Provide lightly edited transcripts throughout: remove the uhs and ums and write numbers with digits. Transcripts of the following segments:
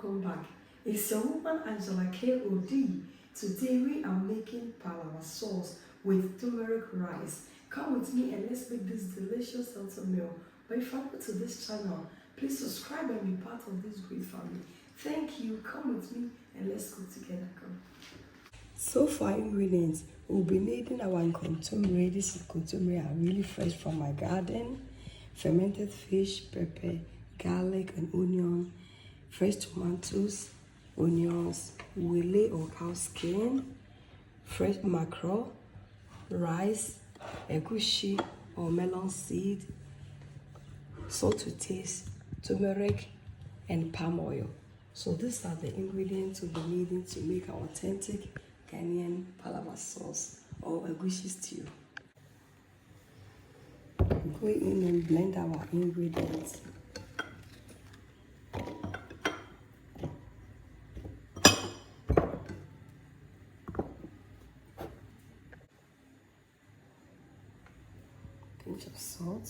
welcome back. It's your woman Angela K.O.D. Today we are making palava sauce with turmeric rice. Come with me and let's make this delicious healthy meal. But if you're new to this channel, please subscribe and be part of this great family. Thank you. Come with me and let's cook together. Come. So for our ingredients, we'll be needing our kontomire. This is kontomire, really fresh from my garden. Fermented fish, pepper, garlic and onion, fresh tomatoes, onions, wele or cow skin, fresh mackerel, rice, egusi or melon seed, salt to taste, turmeric and palm oil. So these are the ingredients we'll be needing to make our authentic Ghanaian Palava Sauce or egusi stew. Go in and blend our ingredients. Pinch of salt.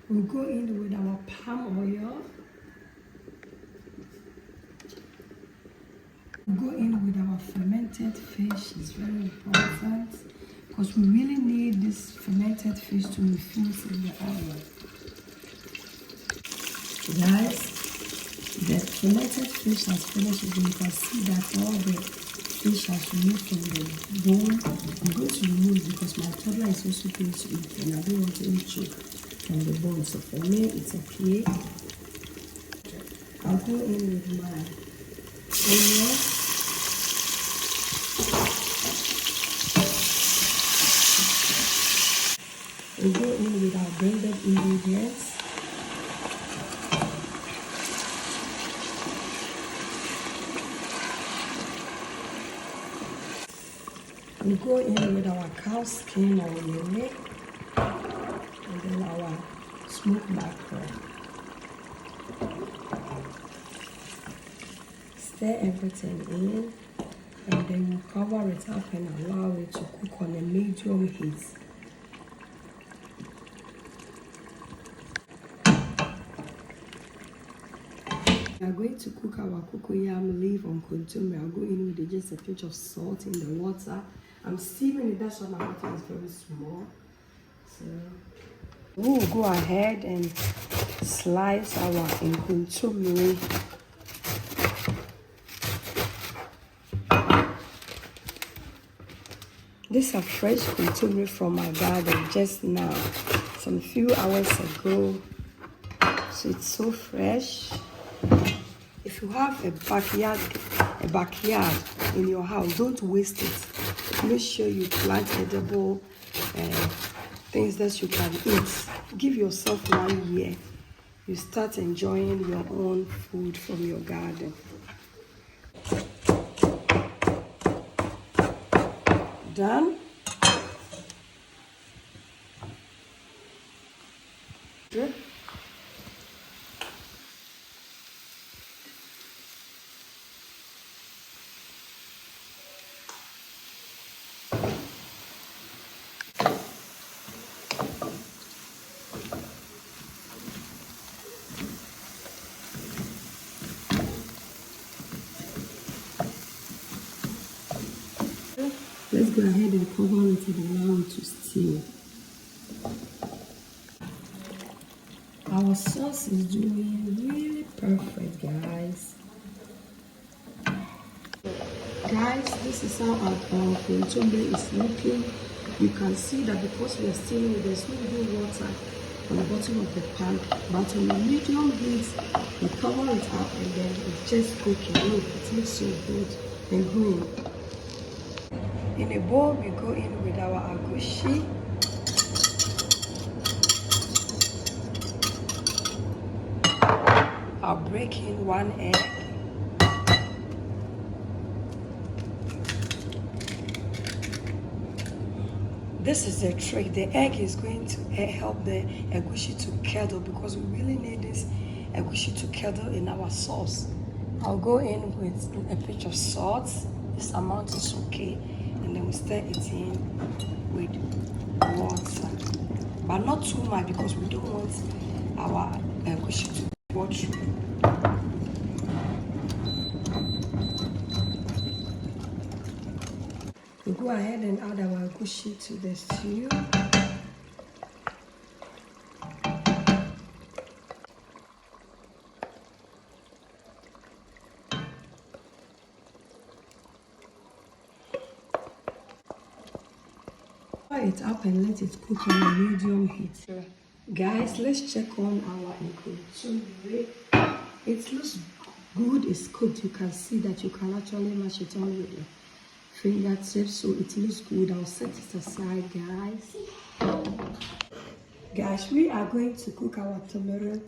We'll go in with our palm oil. We'll go in with our fermented fish. It's very important because we really need this fermented fish to infuse in the oil. Guys, the fermented fish has finished. You can see that all the fish has removed from the bone. I'm going to remove because my toddler is also going to eat and I don't want to eat from the bone. So for me, it's okay. I'll go in with my onion. We'll go in with our blended ingredients. We'll go in with our cow skin or wele, and then our smoked mackerel. Stir everything in, and then we'll cover it up and allow it to cook on a medium heat. We are going to cook our cocoyam leaf on kontomire. I'll go in with just a pinch of salt in the water. I'm steaming it, that's why my water is very small. So we'll go ahead and slice our kontomire. These are fresh kontomire from my garden just now, some few hours ago. So it's so fresh. If you have a backyard in your house, don't waste it. Make sure you plant edible things that you can eat. Give yourself 1 year. You start enjoying your own food from your garden. Done. Good. Let's go ahead and cover it and allow it to steam. Our sauce is doing really perfect, guys. Guys, this is how our kontomire is looking. You can see that because we are steaming it, there's no good water on the bottom of the pan. But on a medium heat, we cover it up and then it's just cooking. Look, it looks so good and green. In a bowl, we go in with our egusi. I'll break in 1 egg. This is the trick. The egg is going to help the egusi to curdle because we really need this egusi to curdle in our sauce. I'll go in with a pinch of salt. This amount is okay. And then we stir it in with water. But not too much because we don't want our egusi to water. We go ahead and add our egusi to the stew. Fry it up and let it cook on a medium heat. Guys, let's check on our Kontomire. It looks good, it's cooked. You can see that you can actually mash it on with your fingertips, so it looks good. I'll set it aside, guys. Guys, we are going to cook our turmeric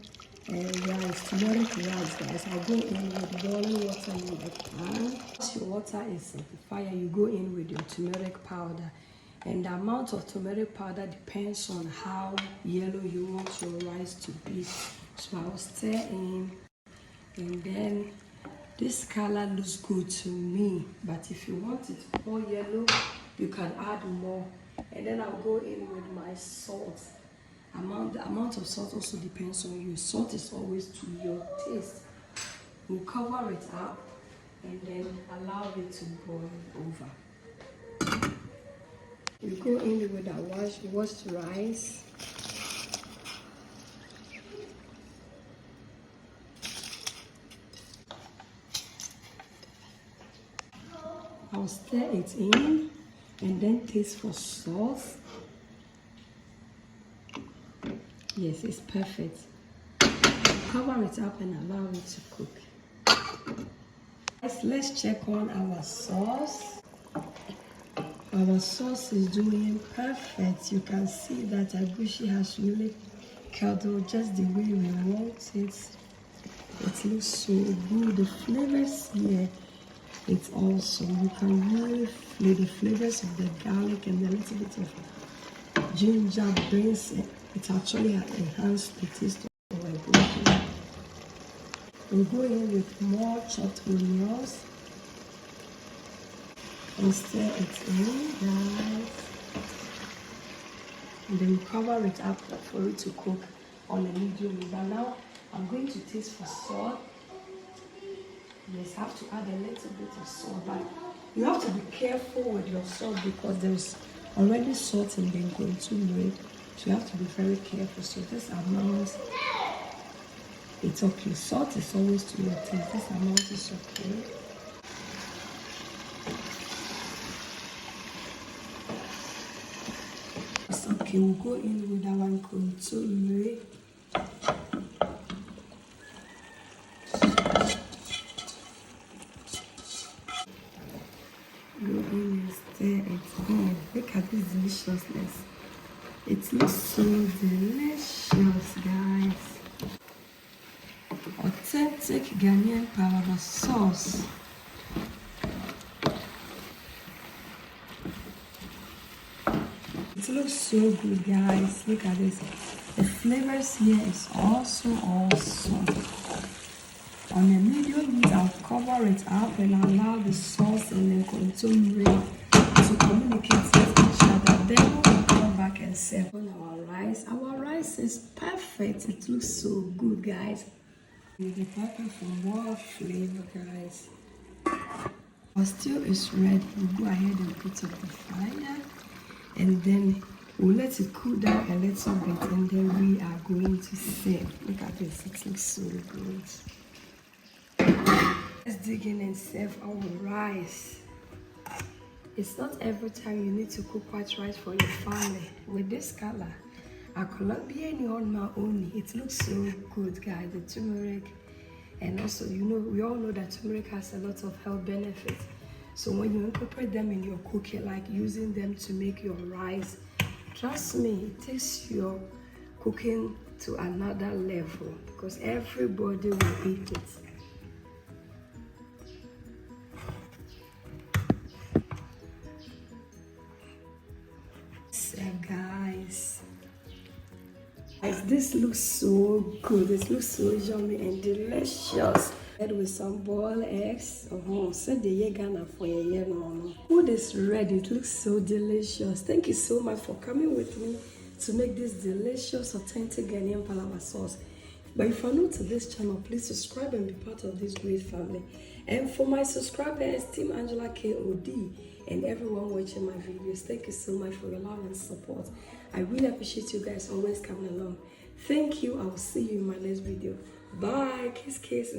rice, guys. I'll go in with boiling water in the pan. Once your water is at the fire, you go in with your turmeric powder. And the amount of turmeric powder depends on how yellow you want your rice to be. So I will stir in, and then this color looks good to me. But if you want it more yellow, you can add more. And then I'll go in with my salt. The amount of salt also depends on you. Salt is always to your taste. We'll cover it up and then allow it to boil over. We go in with our washed rice. I'll stir it in and then taste for salt. Yes, it's perfect. Cover it up and allow it to cook. Let's check on our sauce. Our sauce is doing perfect. You can see that egusi has really curdled just the way we want it. It looks so good. The flavors here, it's awesome. You can really feel the flavors of the garlic and a little bit of ginger brings it. It actually enhanced the taste of our egusi. We'll go in with more chopped onions and stir it in, guys. And then cover it up for it to cook on a medium heat. But now I'm going to taste for salt. Yes, I have to add a little bit of salt, but you have to be careful with your salt because there's already salt in the Kontomire, so you have to be very careful. So this amount, it's okay. Salt is always to your taste. This amount is okay. Okay, we'll go in with our Kontomire. Go in and stir it in. Look at this deliciousness. It looks so delicious, guys. Authentic Ghanaian Palava Sauce. It looks so good, guys. Look at this. The flavors here is also awesome. On a medium heat, I'll cover it up and allow the sauce and the Kontomire to communicate with each other. Then we'll come back and serve on our rice. Our rice is perfect. It looks so good, guys. With the pepper for more flavor, guys. Our stew is ready. We'll go ahead and put up the fire. And then we'll let it cool down a little bit, and then we are going to serve. Look at this, it looks so good. Let's dig in and serve our rice. It's not every time you need to cook white rice for your family. With this color, a Colombian on my own, it looks so good, guys. The turmeric, and also, you know, we all know that turmeric has a lot of health benefits. So when you incorporate them in your cooking, like using them to make your rice, trust me, it takes your cooking to another level because everybody will eat it. So guys, this looks so good. This looks so yummy and delicious. With some boiled eggs. Food is ready. It looks so delicious. Thank you so much for coming with me to make this delicious, authentic Ghanaian Palava sauce. But if you're new to this channel, please subscribe and be part of this great family. And for my subscribers, Team Angela KOD, and everyone watching my videos, thank you so much for your love and support. I really appreciate you guys always coming along. Thank you. I will see you in my next video. Bye. Kiss, kiss.